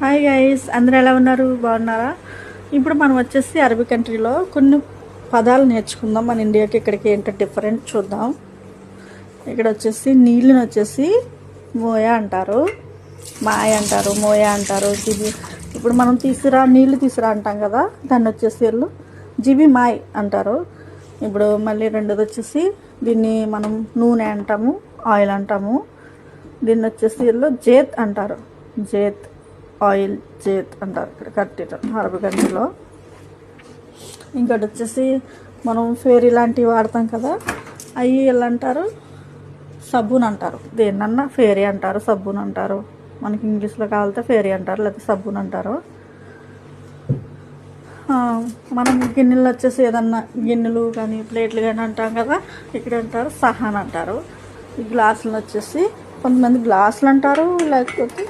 Hi guys, అందరూ ఎలా ఉన్నారు? బాగున్నారా? ఇప్పుడు మనం వచ్చేసి అరబీ కంట్రీలో కొన్ని పదాలు నేర్చుకుందాం. మన ఇండియాకి ఇక్కడికి ఏంటో డిఫరెంట్ చూద్దాం. ఇక్కడ వచ్చేసి నీళ్ళని వచ్చేసి మోయా అంటారు, మాయ అంటారు, మోయా అంటారు, జిబి. ఇప్పుడు మనం నీళ్ళు తీసురా అంటాం కదా, దాన్ని వచ్చేసి వీళ్ళు జిబి మాయ్ అంటారు. ఇప్పుడు మళ్ళీ రెండోది వచ్చేసి దీన్ని మనం నూనె అంటాము, ఆయిల్ అంటాము. దీన్ని వచ్చేసి వీళ్ళు జేత్ అంటారు, జేత్ ఆయిల్, జేత్ అంటారు ఇక్కడ అరబీ కంట్రీలో. ఇంకోటి వచ్చేసి మనం ఫేరీ లాంటివి వాడతాం కదా, అవి ఎలా అంటారు, సబ్బున్ అంటారు. దేన్నన్నా ఫేరీ అంటారు, సబ్బున్ అంటారు. మనకి ఇంగ్లీష్లో కావాలితే ఫేరీ అంటారు, లేకపోతే సబ్బున్ అంటారు. మనం గిన్నెలు వచ్చేసి ఏదన్నా గిన్నెలు కానీ ప్లేట్లు కానీ అంటాం కదా, ఇక్కడ అంటారు సహాన్ అంటారు. ఈ గ్లాసులు వచ్చేసి కొంతమంది గ్లాసులు అంటారు, లేకపోతే